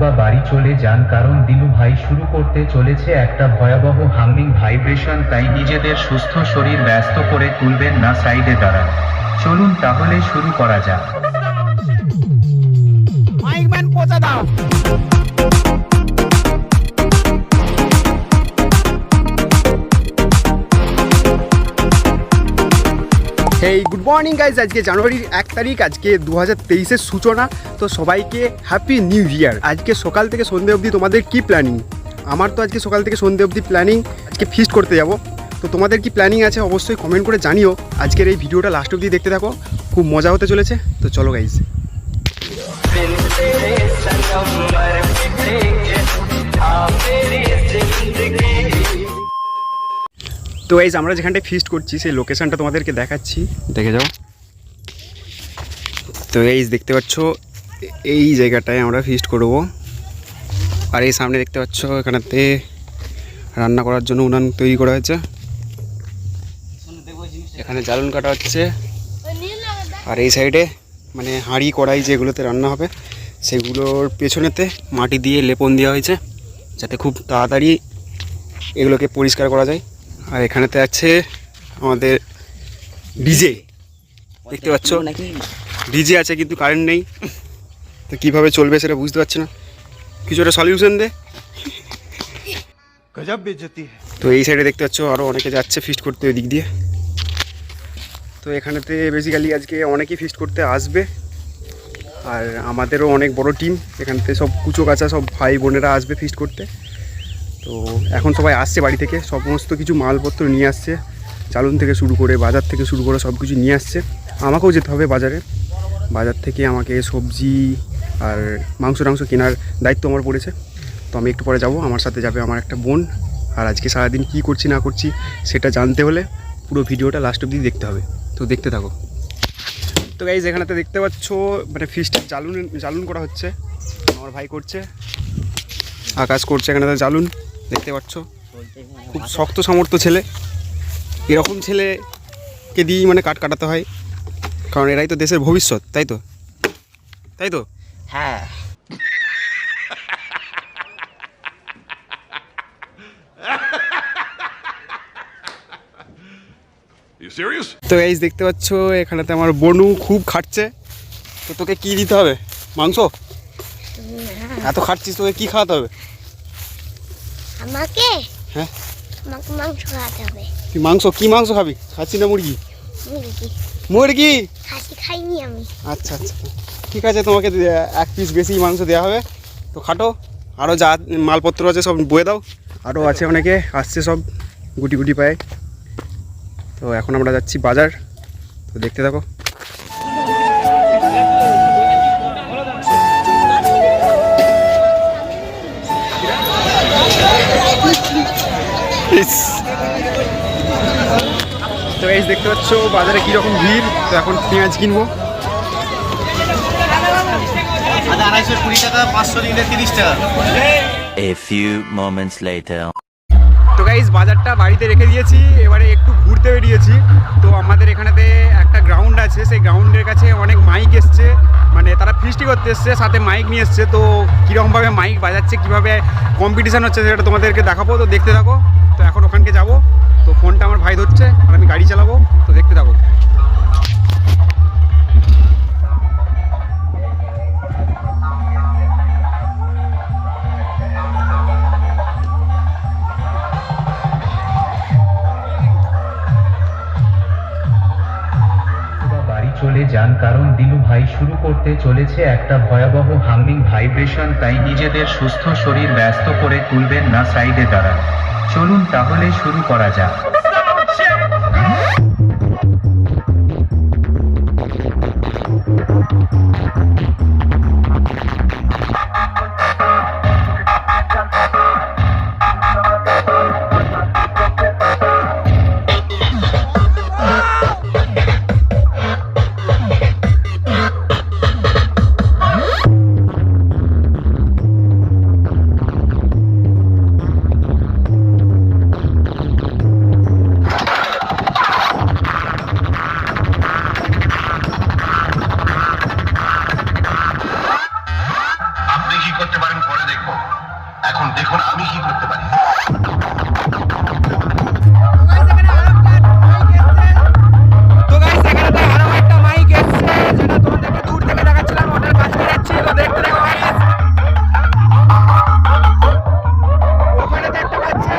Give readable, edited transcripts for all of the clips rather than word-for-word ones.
অথবা বাড়ি চলে যান, কারণ দিলু ভাই শুরু করতে চলেছে একটা ভয়াবহ হামিং ভাইব্রেশন। তাই নিজেদের সুস্থ শরীর ব্যস্ত করে তুলবেন না, সাইডে দাঁড়ান। চলুন তাহলে শুরু করা যাক। মাইকম্যান পৌঁছা দাও। হেই গুড মর্নিং গাইজ, আজকে জানুয়ারির 1 তারিখ, আজকে 2023-এর সূচনা। তো সবাইকে হ্যাপি নিউ ইয়ার। আজকে সকাল থেকে সন্ধ্যে অবধি তোমাদের কি প্ল্যানিং? আমার তো আজকে সকাল থেকে সন্ধ্যে অবধি প্ল্যানিং, আজকে ফিস্ট করতে যাব। তো তোমাদের কি প্ল্যানিং আছে অবশ্যই কমেন্ট করে জানিও। আজকের এই ভিডিওটা লাস্ট অবধি দেখতে থাকো, খুব মজা হতে চলেছে। তো চলো গাইজ। তো গাইজ, আমরা যেখানটায় ফিস্ট করছি সেই লোকেশানটা তোমাদেরকে দেখাচ্ছি, দেখে যাও। তো গাইজ দেখতে পাচ্ছ এই জায়গাটায় আমরা ফিস্ট করব। আর এই সামনে দেখতে পাচ্ছ এখানেতে রান্না করার জন্য উনান তৈরি করা হয়েছে। এখানে জ্বালন কাটা হচ্ছে। আর এই সাইডে মানে হাঁড়ি কড়াই যেগুলোতে রান্না হবে সেগুলোর পেছনেতে মাটি দিয়ে লেপন দেওয়া হয়েছে, যাতে খুব তাড়াতাড়ি এগুলোকে পরিষ্কার করা যায়। আর এখানেতে আছে আমাদের ডিজে, দেখতে পাচ্ছ ডিজে আছে, কিন্তু কারেন্ট নেই। তো কীভাবে চলবে সেটা বুঝতে পারছি না, কিছু একটা সলিউশন দে। গজব বেজতি। তো এই সাইডে দেখতে পাচ্ছ আরও অনেকে যাচ্ছে ফিস্ট করতে ওই দিক দিয়ে। তো এখানেতে বেসিক্যালি আজকে অনেকেই ফিস্ট করতে আসবে। আর আমাদেরও অনেক বড় টিম, এখানতে সব কুচো কাচা সব ভাই বোনেরা আসবে ফিস্ট করতে। তো এখন সবাই আসছে বাড়ি থেকে, সমস্ত কিছু মালপত্র নিয়ে আসছে, চালুন থেকে শুরু করে বাজার থেকে শুরু করে সব কিছু নিয়ে আসছে। আমাকেও যেতে হবে বাজারে, বাজার থেকে আমাকে সবজি আর মাংস টাংস কেনার দায়িত্ব আমার পড়েছে। তো আমি একটু পরে যাব, আমার সাথে যাবে আমার একটা বোন। আর আজকে সারাদিন কী করছি না করছি সেটা জানতে হলে পুরো ভিডিওটা লাস্ট অবধি দেখতে হবে। তো দেখতে থাকো। তো গাইজ, এখানেতে দেখতে পাচ্ছ মানে ফিস্ট জ্বালুন করা হচ্ছে, আমার ভাই করছে, আকাশ করছে এখানেতে জ্বালুন, দেখতে পাচ্ছ। খুব শক্ত সামর্থ্য ছেলে, এরকম ছেলেকে দিয়েই মানে কাট কাটাতে হয়, কারণ এরাই তো দেশের ভবিষ্যৎ, তাই তো? তাই তো? হ্যাঁ। তো গাইজ দেখতে পাচ্ছ এখানেতে আমার বনু খুব খাটছে। তো তোকে কি দিতে হবে? মাংস? এত খাটছিস, তোকে কি খাওয়াতে হবে? আমাকে? হ্যাঁ, আমাকে মাংস খাওয়াতে হবে। তুই মাংস? কি মাংস খাবি? খাচ্ছি না মুরগি? মুরগি। মুরগি? খাসি খাইনি আমি। আচ্ছা আচ্ছা, ঠিক আছে, তোমাকে 1 পিস বেশি মাংস দেওয়া হবে। তো খাটো, আরও যা মালপত্র আছে সব বয়ে দাও। আরও আছে অনেকে আসছে, সব গুটি গুটি পায়। তো এখন আমরা যাচ্ছি বাজার, তো দেখতে থাকো। তো এই দেখতে পাচ্ছ বাজারে কীরকম ভিড়। তো এখন পেঁয়াজ কিনবো। 220 টাকা, 500 নিলে 30 টাকা। A few moments later. তো গাইজ, বাজারটা বাড়িতে রেখে দিয়েছি, এবারে একটু ঘুরতে বেরিয়েছি। তো আমাদের এখানেতে একটা গ্রাউন্ড আছে, সেই গ্রাউন্ডের কাছে অনেক মাইক এসছে, মানে তারা ফিস্টি করতে এসছে, সাথে মাইক নিয়ে এসছে। তো কীরকমভাবে মাইক বাজাচ্ছে, কীভাবে কম্পিটিশান হচ্ছে সেটা তোমাদেরকে দেখাবো। তো দেখতে থাকো। তো এখন ওখানকে যাবো। তো ফোনটা আমার ভাই ধরছে আর আমি গাড়ি চালাবো, তো দেখতে থাকো। চলে যান, কারণ দিলু ভাই শুরু করতে চলেছে একটা ভয়াবহ হামিং ভাইব্রেশন। তাই নিজেদের সুস্থ শরীর ব্যস্ত করে তুলবেন না, সাইডে দাঁড়ান। চলুন তাহলে শুরু করা যাক। পারেন পরে দেখবো, এখন দেখুন আমি কি করতে পারি। তো গাইস এখানে আরো একটা মাইক এসছে, যেটা তোমাদেরকে দূর থেকে দেখাচ্ছিলাম, ওটার কাছে যাচ্ছি, তো দেখতে দেখো গাইস। ওখানে দেখতে পাচ্ছে।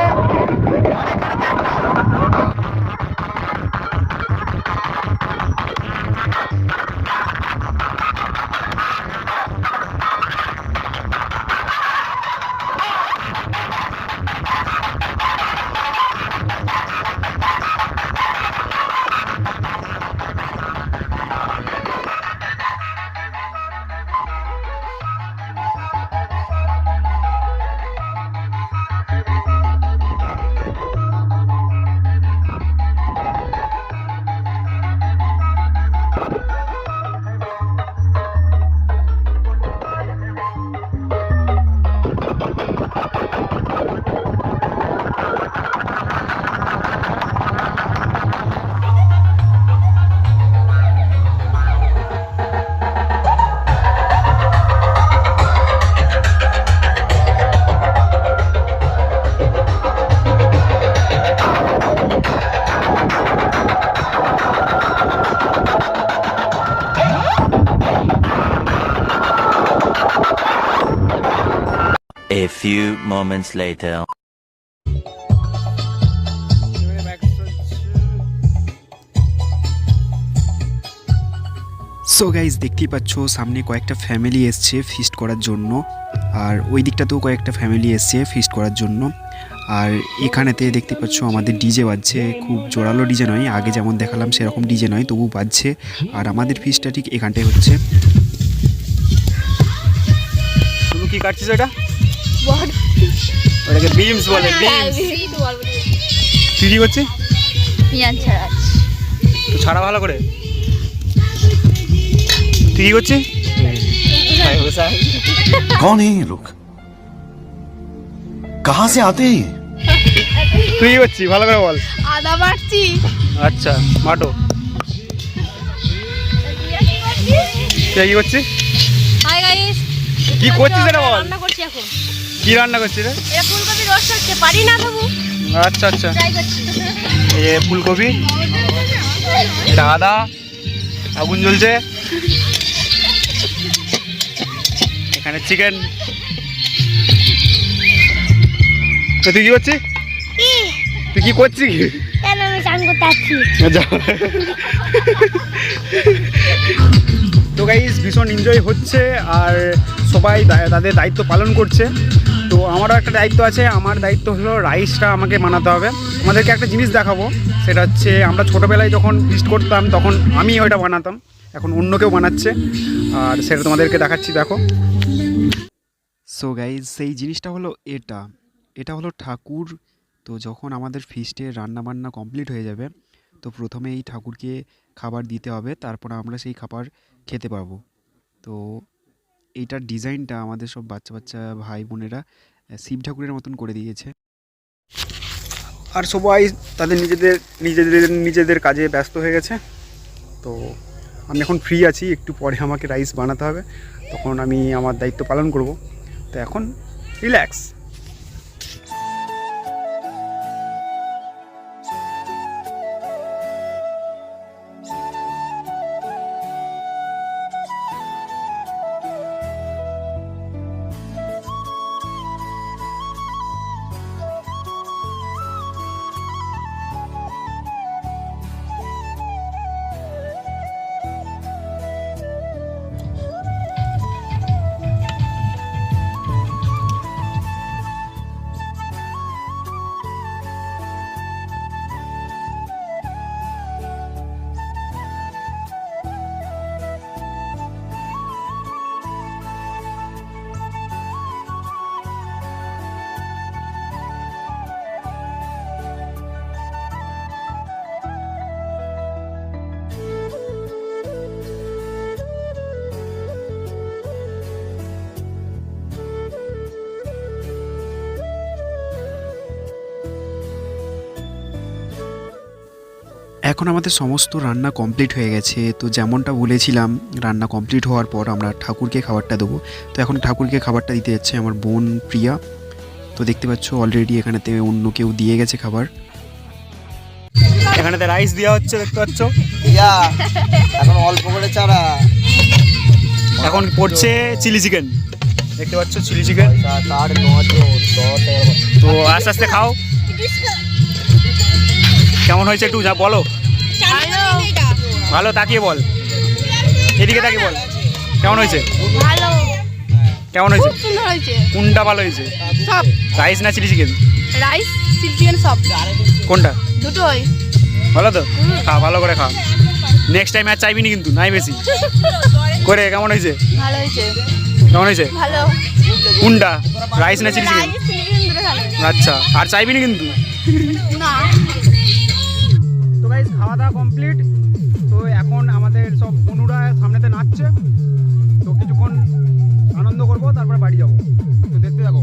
A few moments later. So guys দেখতেই পাচ্ছ সামনে কয়েকটা ফ্যামিলি এসছে ফিস্ট করার জন্য, আর ওই দিকটাতেও কয়েকটা ফ্যামিলি এসছে ফিস্ট করার জন্য। আর এখানেতে দেখতে পাচ্ছ আমাদের ডিজে বাজছে, খুব জোরালো ডিজে নয়, আগে যেমন দেখালাম সেরকম ডিজে নয়, তবু বাজছে। আর আমাদের ফিস্টটা ঠিক এখানটায় হচ্ছে। তুমি কি কাটছিস এটা? ওটাকে বিমস বলে, বিমস। তুই কি করছিস? তো ছাড়া ভালো করে। তুই কি করছিস? कौन है ये लोग, कहाँ से आते हैं ये? তুই কি করছিস ভালো করে বল। আদা বাড়ছি। আচ্ছা মাটো। তুই কি করছিস? হাই গাইস, কি করছিস এটা বল। রান্না করছি এখন। কি রান্না করছিস রে? এটা ফুলকপি রোস্ট হচ্ছে, পারি না দেবো। আচ্ছা আচ্ছা, ট্রাই করছি। এই ফুলকপি, এটা আদা, আগুন জ্বলছে, এখানে চিকেন। তো তুই কি করছিস? তুই কি করছিস? কেন আমি চান করতে আসছি? তো গাইস ভীষণ এনজয় হচ্ছে, আর সবাই তাদের দায়িত্ব পালন করছে। তো আমারও একটা দায়িত্ব আছে, আমার দায়িত্ব হলো রাইসটা আমাকে বানাতে হবে। আমাদেরকে একটা জিনিস দেখাবো, সেটা হচ্ছে আমরা ছোটোবেলায় যখন ফিস্ট করতাম তখন আমি ওইটা বানাতাম, এখন অন্য কেউ বানাচ্ছে, আর সেটা তোমাদেরকে দেখাচ্ছি, দেখো। সো গাইজ সেই জিনিসটা হলো এটা হলো ঠাকুর। তো যখন আমাদের ফিস্টের রান্নাবান্না কমপ্লিট হয়ে যাবে, তো প্রথমে এই ঠাকুরকে খাবার দিতে হবে, তারপর আমরা সেই খাবার খেতে পারবো। তো এইটার ডিজাইনটা আমাদের সব বাচ্চা বাচ্চা ভাই বোনেরা শিব ঠাকুরের মতন করে দিয়েছে। আর সবাই তাদের নিজেদের কাজে ব্যস্ত হয়ে গেছে। তো আমি এখন ফ্রি আছি, একটু পরে আমাকে রাইস বানাতে হবে, তখন আমি আমার দায়িত্ব পালন করব। তো এখন রিল্যাক্স। এখন আমাদের সমস্ত রান্না কমপ্লিট হয়ে গেছে। তো যেমনটা বলেছিলাম, রান্না কমপ্লিট হওয়ার পর আমরা ঠাকুরকে খাবারটা দেবো। তো এখন ঠাকুরকে খাবারটা দিতে যাচ্ছে আমার বোন প্রিয়া। তো দেখতে পাচ্ছ অলরেডি এখানেতে অন্য কেউ দিয়ে গেছে খাবার। এখানেতে রাইস দেওয়া হচ্ছে, দেখতে পাচ্ছ। এখন অল্প করে চারা। এখন পড়ছে চিলি চিকেন, দেখতে পাচ্ছ চিলি চিকেন। তো আস্তে আস্তে খাও। কেমন হয়েছে একটু যা বলো। ভালো, তাকিয়ে বল, এদিকে তাকিয়ে বল কেমন হয়েছে। ভালো, কেমন হয়েছে? খুব সুন্দর হয়েছে। কোনটা ভালো হয়েছে, সব রাইস না chilli chicken? Rice chilli chicken সব কোনটা দুটোই ভালো? তো খা, ভালো করে খা। নেক্সট টাইম আর চাইবি না কিন্তু, নাই বেশি করে। কেমন হয়েছে? ভালো হয়েছে। কেমন হয়েছে? ভালো। কোনটা, রাইস না chilli chicken? Rice chilli chicken দুটো ভালো। আচ্ছা, আর চাইবি না কিন্তু। না। তো গাইস, খাওয়া দাওয়া কমপ্লিট। তো এখন আমাদের সব বনুরা সামনেতে নাচছে। তো কিছুক্ষণ আনন্দ করবো, তারপর বাড়ি যাবো। তো দেখতে থাকো।